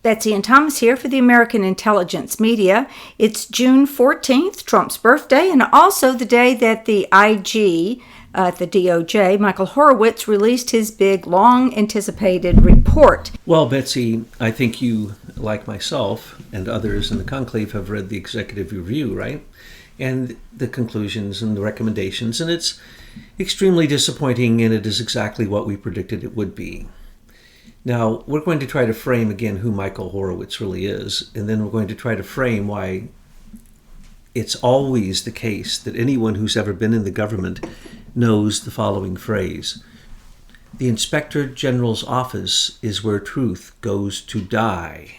Betsy and Thomas here for the American Intelligence Media. It's June 14th, Trump's birthday, and also the day that the IG at the DOJ, Michael Horowitz, released his big, long-anticipated report. Well, Betsy, I think you, like myself and others in the conclave, have read the executive review, right? And the conclusions and the recommendations, and it's extremely disappointing, and it is exactly what we predicted it would be. Now, we're going to try to frame again who Michael Horowitz really is, and then we're going to try to frame why it's always the case that anyone who's ever been in the government knows the following phrase: the Inspector General's office is where truth goes to die.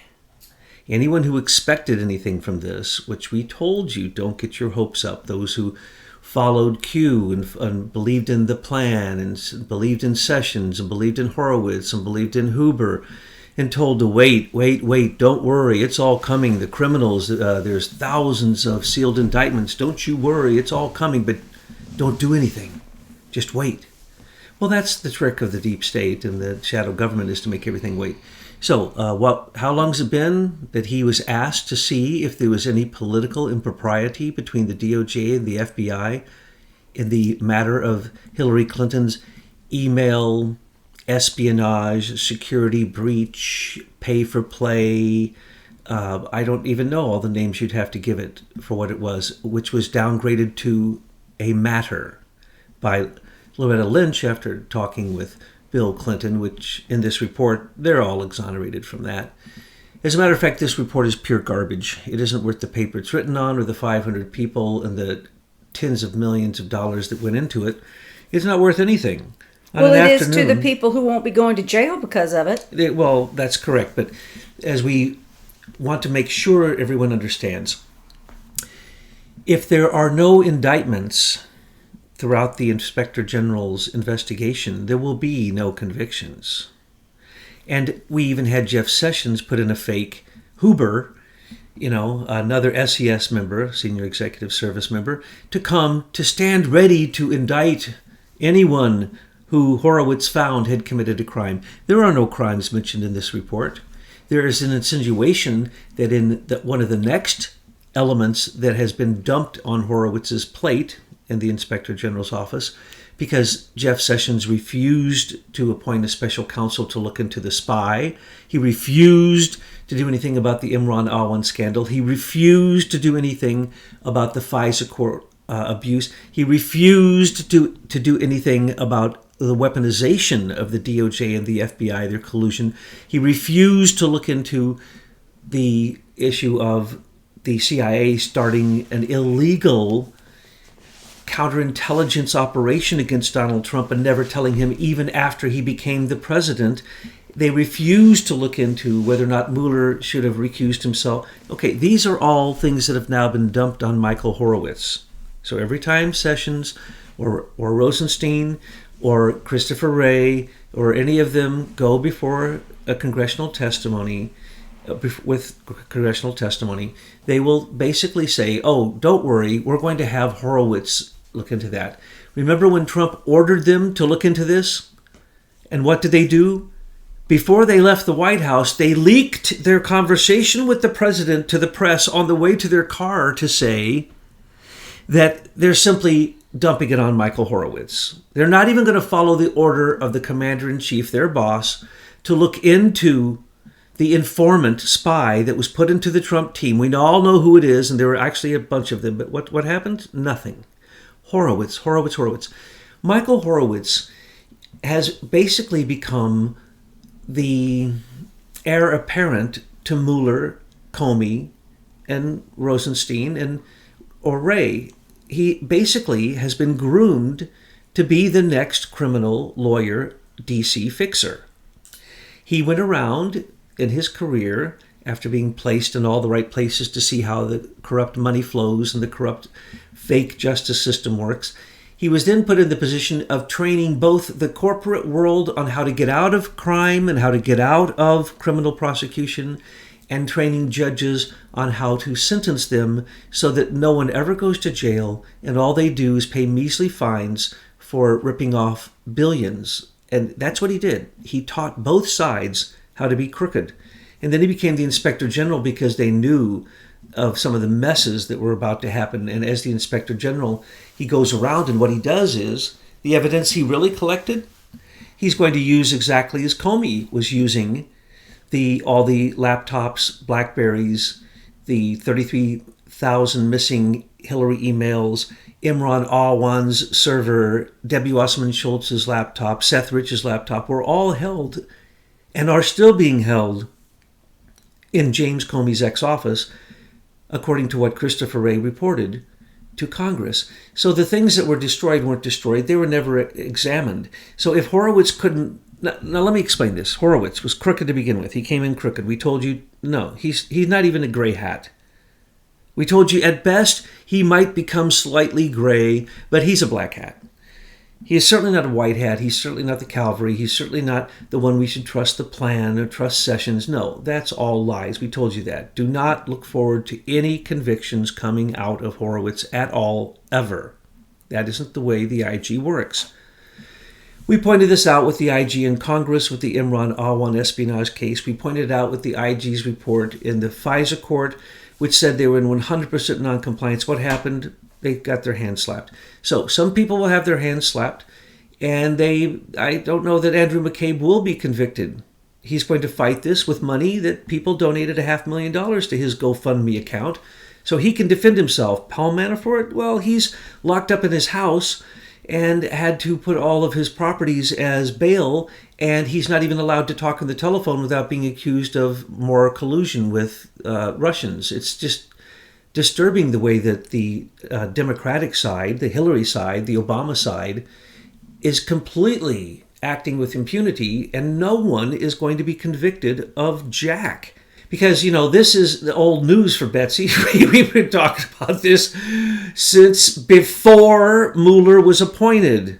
Anyone who expected anything from this, which we told you, don't get your hopes up, those who followed Q and believed in the plan and believed in Sessions and believed in Horowitz and believed in Huber and told to wait, don't worry, it's all coming. The criminals, there's thousands of sealed indictments. Don't you worry, it's all coming, but don't do anything. Just wait. Well, that's the trick of the deep state and the shadow government, is to make everything wait. So how long has it been that he was asked to see if there was any political impropriety between the DOJ and the FBI in the matter of Hillary Clinton's email espionage, security breach, pay for play? I don't even know all the names you'd have to give it for what it was, which was downgraded to a matter by Loretta Lynch after talking with Bill Clinton, which in this report, they're all exonerated from that. As a matter of fact, this report is pure garbage. It isn't worth the paper it's written on or the 500 people and the tens of millions of dollars that went into it. It's not worth anything. Well, it is to the people who won't be going to jail because of it. Well, that's correct. But as we want to make sure everyone understands, if there are no indictments throughout the Inspector General's investigation, there will be no convictions. And we even had Jeff Sessions put in a fake Huber, another SES member, Senior Executive Service member, to come to stand ready to indict anyone who Horowitz found had committed a crime. There are no crimes mentioned in this report. There is an insinuation that in one of the next elements that has been dumped on Horowitz's plate in the Inspector General's office, because Jeff Sessions refused to appoint a special counsel to look into the spy. He refused to do anything about the Imran Awan scandal. He refused to do anything about the FISA court abuse. He refused to do anything about the weaponization of the DOJ and the FBI, their collusion. He refused to look into the issue of the CIA starting an illegal counterintelligence operation against Donald Trump and never telling him even after he became the president. They refused to look into whether or not Mueller should have recused himself. Okay, these are all things that have now been dumped on Michael Horowitz. So every time Sessions or Rosenstein or Christopher Wray or any of them go before a congressional testimony, with congressional testimony, they will basically say, oh, don't worry, we're going to have Horowitz look into that. Remember when Trump ordered them to look into this? And what did they do? Before they left the White House, they leaked their conversation with the president to the press on the way to their car to say that they're simply dumping it on Michael Horowitz. They're not even going to follow the order of the commander-in-chief, their boss, to look into the informant spy that was put into the Trump team. We all know who it is, and there were actually a bunch of them. But what happened? Nothing. Horowitz. Michael Horowitz has basically become the heir apparent to Mueller, Comey, and Rosenstein, or Wray. He basically has been groomed to be the next criminal lawyer DC fixer. He went around in his career, after being placed in all the right places to see how the corrupt money flows and the corrupt fake justice system works, he was then put in the position of training both the corporate world on how to get out of crime and how to get out of criminal prosecution, and training judges on how to sentence them so that no one ever goes to jail and all they do is pay measly fines for ripping off billions. And that's what he did. He taught both sides how to be crooked. And then he became the inspector general because they knew of some of the messes that were about to happen. And as the inspector general, he goes around, and what he does is the evidence he really collected, he's going to use exactly as Comey was using all the laptops, Blackberries, the 33,000 missing Hillary emails, Imran Awan's server, Debbie Wasserman Schultz's laptop, Seth Rich's laptop, were all held and are still being held in James Comey's ex-office, according to what Christopher Wray reported to Congress. So the things that were destroyed weren't destroyed. They were never examined. So if Horowitz couldn't... Now let me explain this. Horowitz was crooked to begin with. He came in crooked. We told you, no, he's not even a gray hat. We told you at best he might become slightly gray, but he's a black hat. He is certainly not a white hat. He's certainly not the cavalry. He's certainly not the one we should trust the plan or trust Sessions. No, that's all lies. We told you that. Do not look forward to any convictions coming out of Horowitz at all, ever. That isn't the way the IG works. We pointed this out with the IG in Congress with the Imran Awan espionage case. We pointed it out with the IG's report in the FISA court, which said they were in 100% noncompliance. What happened? They got their hands slapped. So some people will have their hands slapped, and I don't know that Andrew McCabe will be convicted. He's going to fight this with money that people donated $500,000 to his GoFundMe account, so he can defend himself. Paul Manafort, well, he's locked up in his house and had to put all of his properties as bail, and he's not even allowed to talk on the telephone without being accused of more collusion with Russians. It's just disturbing the way that the Democratic side, the Hillary side, the Obama side, is completely acting with impunity, and no one is going to be convicted of jack. Because, this is the old news for Betsy. We've been talking about this since before Mueller was appointed.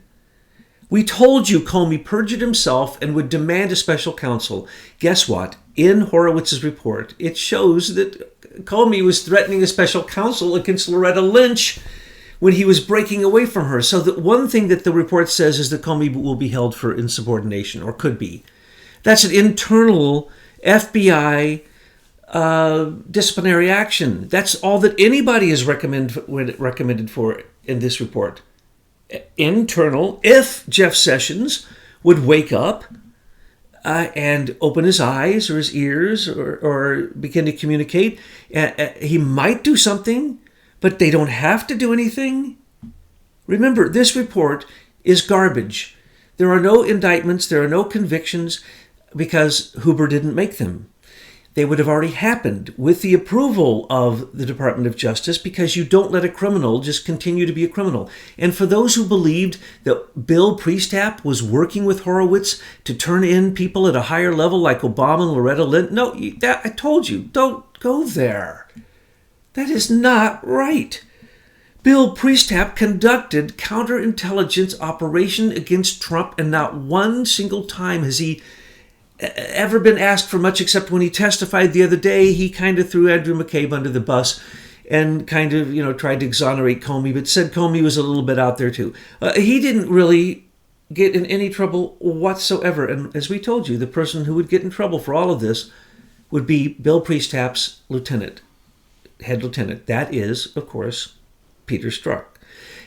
We told you Comey perjured himself and would demand a special counsel. Guess what? In Horowitz's report, it shows that Comey was threatening a special counsel against Loretta Lynch when he was breaking away from her. So the one thing that the report says is that Comey will be held for insubordination, or could be. That's an internal FBI disciplinary action. That's all that anybody is recommended for in this report. Internal, if Jeff Sessions would wake up and open his eyes or his ears or begin to communicate, he might do something, but they don't have to do anything. Remember, this report is garbage. There are no indictments, there are no convictions, because Huber didn't make them. They would have already happened with the approval of the Department of Justice, because you don't let a criminal just continue to be a criminal. And for those who believed that Bill Priestap was working with Horowitz to turn in people at a higher level like Obama and Loretta Lynch, no, I told you, don't go there. That is not right. Bill Priestap conducted counterintelligence operation against Trump, and not one single time has he ever been asked for much, except when he testified the other day. He kind of threw Andrew McCabe under the bus and kind of, tried to exonerate Comey, but said Comey was a little bit out there too. He didn't really get in any trouble whatsoever. And as we told you, the person who would get in trouble for all of this would be Bill Priestap's head lieutenant. That is, of course, Peter Strzok.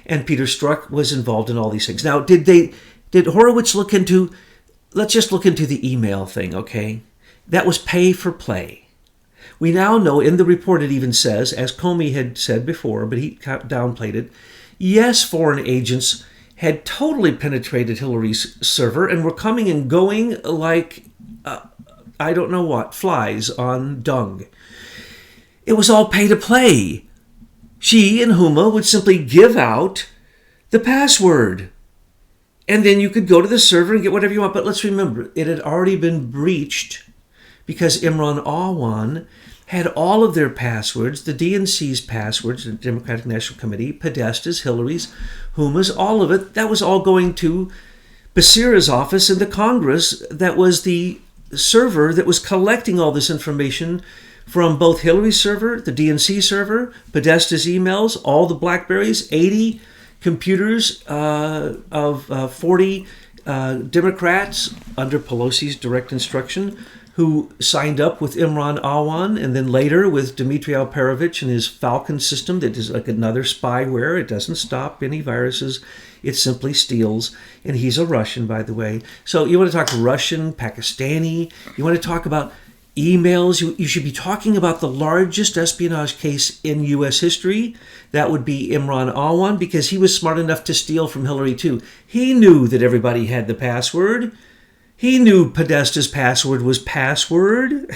And Peter Strzok was involved in all these things. Now, did Horowitz look into... Let's just look into the email thing, okay? That was pay for play. We now know, in the report it even says, as Comey had said before, but he downplayed it, yes, foreign agents had totally penetrated Hillary's server and were coming and going like, I don't know what, flies on dung. It was all pay to play. She and Huma would simply give out the password. And then you could go to the server and get whatever you want. But let's remember, it had already been breached because Imran Awan had all of their passwords, the DNC's passwords, the Democratic National Committee, Podesta's, Hillary's, Huma's, all of it. That was all going to Becerra's office in the Congress. That was the server that was collecting all this information from both Hillary's server, the DNC server, Podesta's emails, all the Blackberries, 80 computers of 40 Democrats under Pelosi's direct instruction who signed up with Imran Awan and then later with Dmitry Alperovich and his Falcon system that is like another spyware. It doesn't stop any viruses. It simply steals. And he's a Russian, by the way. So you want to talk Russian, Pakistani. You want to talk about emails. You should be talking about the largest espionage case in U.S. history. That would be Imran Awan, because he was smart enough to steal from Hillary too. He knew that everybody had the password. He knew Podesta's password was password.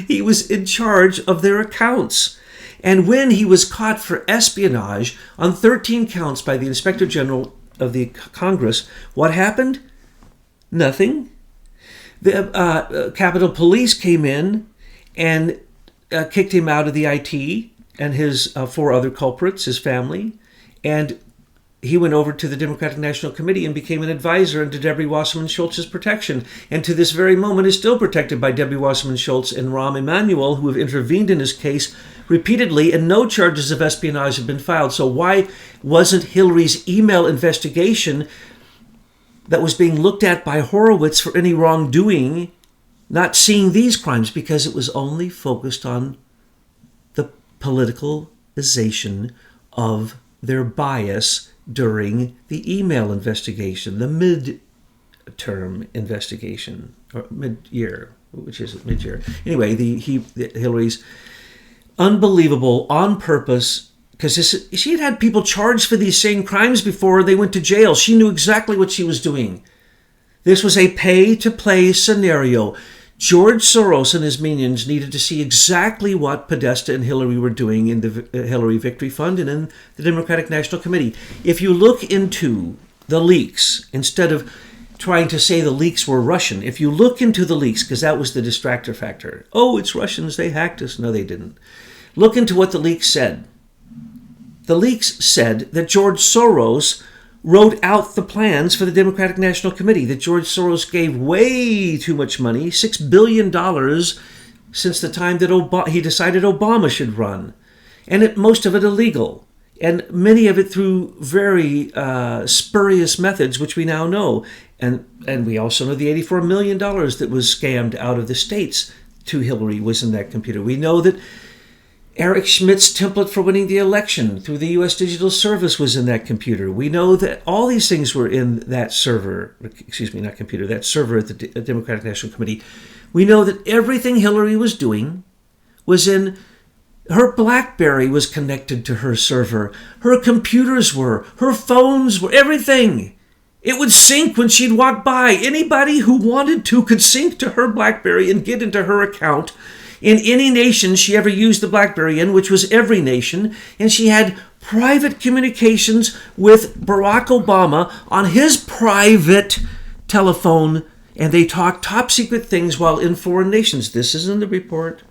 He was in charge of their accounts. And when he was caught for espionage on 13 counts by the Inspector General of the Congress, what happened? Nothing. The Capitol Police came in and kicked him out of the IT and his 4 other culprits, his family, and he went over to the Democratic National Committee and became an advisor under Debbie Wasserman Schultz's protection. And to this very moment is still protected by Debbie Wasserman Schultz and Rahm Emanuel, who have intervened in his case repeatedly, and no charges of espionage have been filed. So why wasn't Hillary's email investigation that was being looked at by Horowitz for any wrongdoing not seeing these crimes? Because it was only focused on the politicalization of their bias during the email investigation, the mid-term investigation, or mid-year, which is it, mid-year. Anyway, Hillary's unbelievable, on purpose, because she had people charged for these same crimes before they went to jail. She knew exactly what she was doing. This was a pay-to-play scenario. George Soros and his minions needed to see exactly what Podesta and Hillary were doing in the Hillary Victory Fund and in the Democratic National Committee. If you look into the leaks, instead of trying to say the leaks were Russian, if you look into the leaks, because that was the distractor factor. Oh, it's Russians, they hacked us. No, they didn't. Look into what the leaks said. The leaks said that George Soros wrote out the plans for the Democratic National Committee, that George Soros gave way too much money, $6 billion, since the time that he decided Obama should run. And most of it illegal. And many of it through very spurious methods, which we now know. And we also know the $84 million that was scammed out of the states to Hillary was in that computer. We know that Eric Schmidt's template for winning the election through the U.S. Digital Service was in that computer. We know that all these things were in that server, that server at the Democratic National Committee. We know that everything Hillary was doing was in her BlackBerry was connected to her server. Her computers were, her phones were, everything. It would sync when she'd walk by. Anybody who wanted to could sync to her BlackBerry and get into her account in any nation she ever used the BlackBerry in, which was every nation. And she had private communications with Barack Obama on his private telephone, and they talked top secret things while in foreign nations. This is in the report.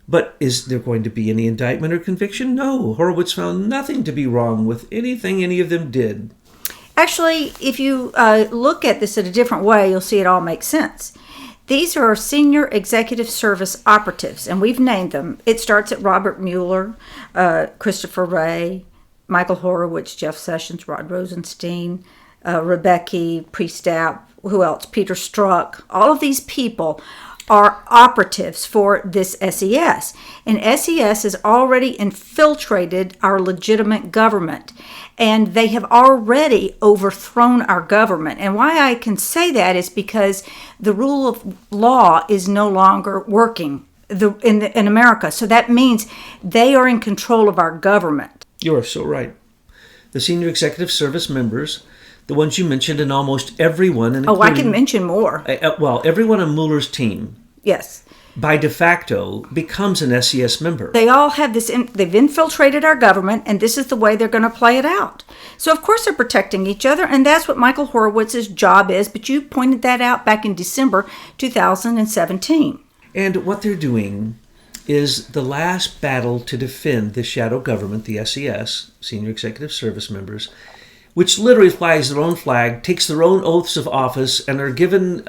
But is there going to be any indictment or conviction? No. Horowitz found nothing to be wrong with anything any of them did. Actually, if you look at this in a different way, you'll see it all makes sense. These are senior executive service operatives, and we've named them. It starts at Robert Mueller, Christopher Wray, Michael Horowitz, Jeff Sessions, Rod Rosenstein, Rebecca Priestap, who else? Peter Strzok. All of these people are operatives for this SES. And SES has already infiltrated our legitimate government. And they have already overthrown our government. And why I can say that is because the rule of law is no longer working in America. So that means they are in control of our government. You are so right. The senior executive service members, the ones you mentioned, and almost everyone. And I can mention more. Everyone on Mueller's team. Yes. By de facto, becomes an SES member. They all have this, they've infiltrated our government, and this is the way they're going to play it out. So, of course, they're protecting each other, and that's what Michael Horowitz's job is, but you pointed that out back in December 2017. And what they're doing is the last battle to defend the shadow government, the SES, Senior Executive Service Members, which literally flies their own flag, takes their own oaths of office, and are given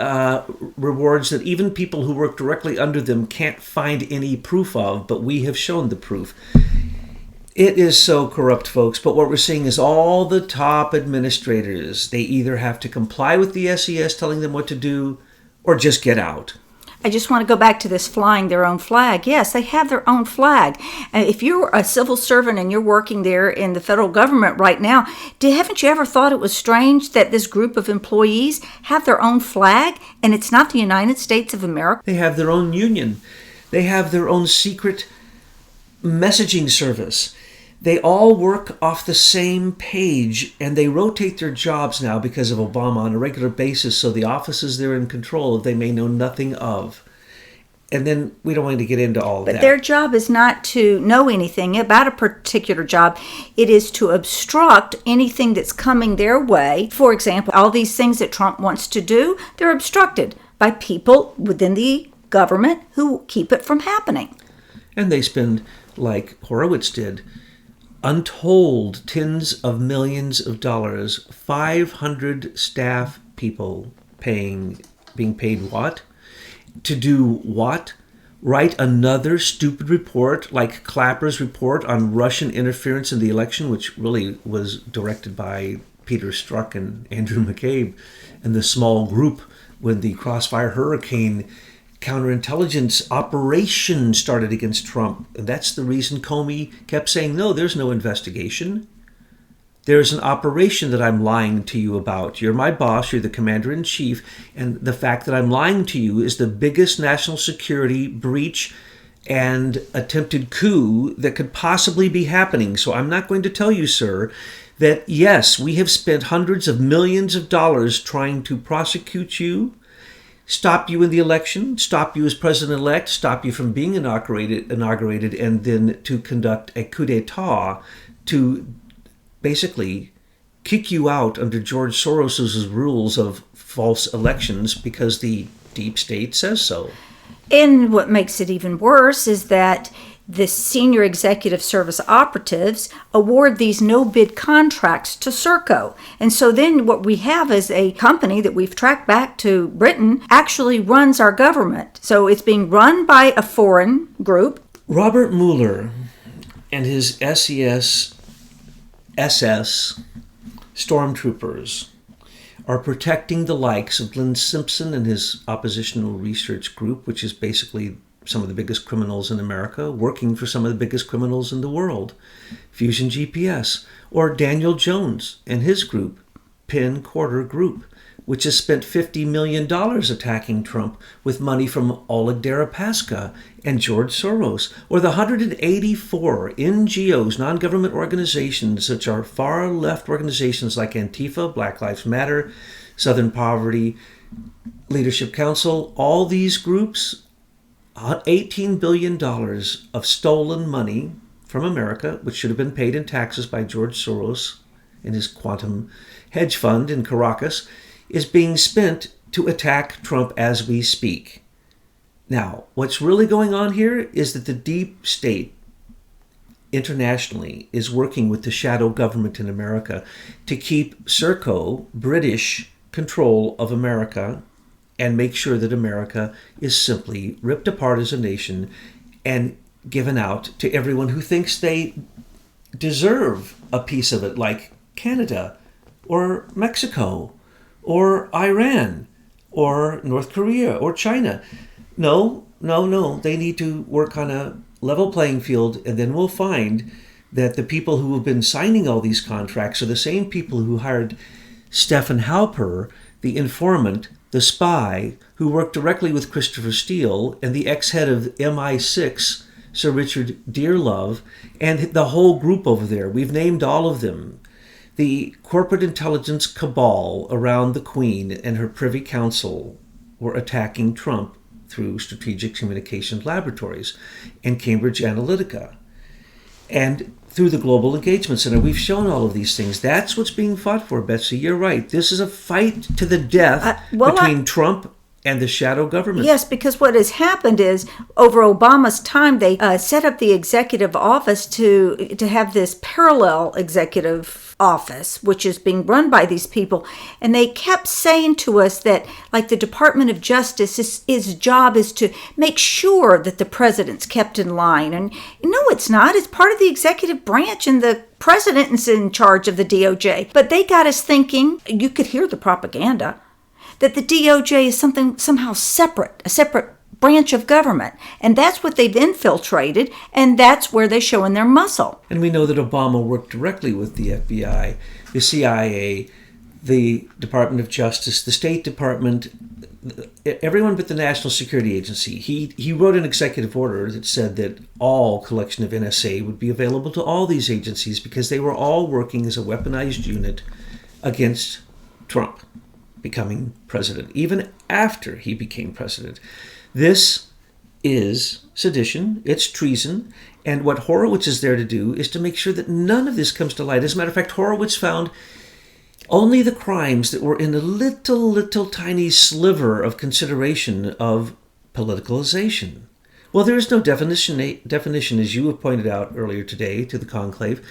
rewards that even people who work directly under them can't find any proof of, but we have shown the proof. It is so corrupt, folks, but what we're seeing is all the top administrators, they either have to comply with the SES telling them what to do, or just get out. I just want to go back to this flying their own flag. Yes, they have their own flag. If you're a civil servant and you're working there in the federal government right now, haven't you ever thought it was strange that this group of employees have their own flag and it's not the United States of America? They have their own union. They have their own secret messaging service. They all work off the same page, and they rotate their jobs now because of Obama on a regular basis, so the offices they're in control of they may know nothing of. And then we don't want to get into all of that. But their job is not to know anything about a particular job. It is to obstruct anything that's coming their way. For example, all these things that Trump wants to do, they're obstructed by people within the government who keep it from happening. And they spend, like Horowitz did, untold tens of millions of dollars, 500 staff people being paid what? To do what? Write another stupid report like Clapper's report on Russian interference in the election, which really was directed by Peter Strzok and Andrew McCabe and the small group when the Crossfire Hurricane counterintelligence operation started against Trump. And that's the reason Comey kept saying, no, there's no investigation. There's an operation that I'm lying to you about. You're my boss, you're the commander-in-chief, and the fact that I'm lying to you is the biggest national security breach and attempted coup that could possibly be happening. So I'm not going to tell you, sir, that yes, we have spent hundreds of millions of dollars trying to prosecute you, stop you in the election, stop you as president-elect, stop you from being inaugurated, and then to conduct a coup d'etat to basically kick you out under George Soros's rules of false elections because the deep state says so. And what makes it even worse is that the senior executive service operatives award these no-bid contracts to Serco. And so then what we have is a company that we've tracked back to Britain actually runs our government. So it's being run by a foreign group. Robert Mueller and his SS stormtroopers are protecting the likes of Glenn Simpson and his oppositional research group, which is basically some of the biggest criminals in America, working for some of the biggest criminals in the world, Fusion GPS, or Daniel Jones and his group, Penn Quarter Group, which has spent $50 million attacking Trump with money from Oleg Deripaska and George Soros, or the 184 NGOs, non-government organizations, such are far-left organizations like Antifa, Black Lives Matter, Southern Poverty Leadership Council. All these groups, $18 billion of stolen money from America, which should have been paid in taxes by George Soros and his quantum hedge fund in Caracas, is being spent to attack Trump as we speak. Now, what's really going on here is that the deep state internationally is working with the shadow government in America to keep Serco, British control of America, and make sure that America is simply ripped apart as a nation and given out to everyone who thinks they deserve a piece of it, like Canada or Mexico or Iran or North Korea or China. No. They need to work on a level playing field, and then we'll find that the people who have been signing all these contracts are the same people who hired Stephen Halper, the informant, the spy, who worked directly with Christopher Steele, and the ex-head of MI6, Sir Richard Dearlove, and the whole group over there. We've named all of them. The corporate intelligence cabal around the Queen and her Privy Council were attacking Trump through Strategic Communications Laboratories and Cambridge Analytica. And through the Global Engagement Center, we've shown all of these things. That's what's being fought for, Betsy. You're right. This is a fight to the death between Trump and the shadow government. Yes, because what has happened is over Obama's time, they set up the executive office to have this parallel executive office, which is being run by these people. And they kept saying to us that, like, the Department of Justice, his job is to make sure that the president's kept in line. And no, it's not. It's part of the executive branch, and the president is in charge of the DOJ. But they got us thinking, you could hear the propaganda, that the DOJ is somehow separate, a separate branch of government. And that's what they've infiltrated, and that's where they're showing their muscle. And we know that Obama worked directly with the FBI, the CIA, the Department of Justice, the State Department, everyone but the National Security Agency. He wrote an executive order that said that all collection of NSA would be available to all these agencies because they were all working as a weaponized unit against Trump becoming president, even after he became president. This is sedition, it's treason, and what Horowitz is there to do is to make sure that none of this comes to light. As a matter of fact, Horowitz found only the crimes that were in a little tiny sliver of consideration of politicalization. Well, there is no definition, as you have pointed out earlier today to the conclave.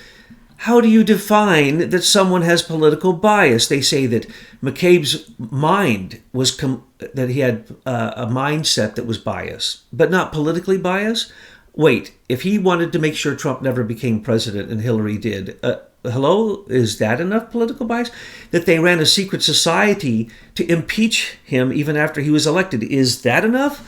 How do you define that someone has political bias? They say that McCabe's mind was that he had a mindset that was biased, but not politically biased. Wait, if he wanted to make sure Trump never became president and Hillary did, hello, is that enough political bias? That they ran a secret society to impeach him even after he was elected, is that enough?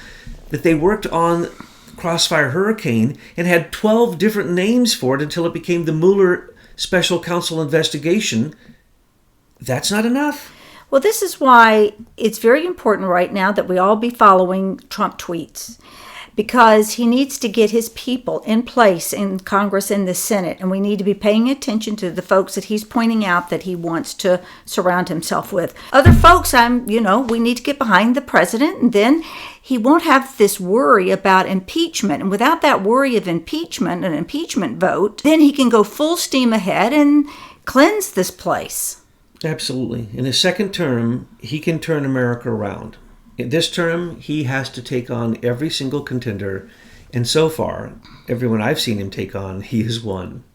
That they worked on Crossfire Hurricane and had 12 different names for it until it became the Mueller Special Counsel investigation, that's not enough? Well, this is why it's very important right now that we all be following Trump tweets, because he needs to get his people in place in Congress and the Senate, and we need to be paying attention to the folks that he's pointing out that he wants to surround himself with. Other folks, we need to get behind the president, and then he won't have this worry about impeachment. And without that worry of impeachment, an impeachment vote, then he can go full steam ahead and cleanse this place. Absolutely. In his second term, he can turn America around. In this term, he has to take on every single contender, and so far, everyone I've seen him take on, he has won.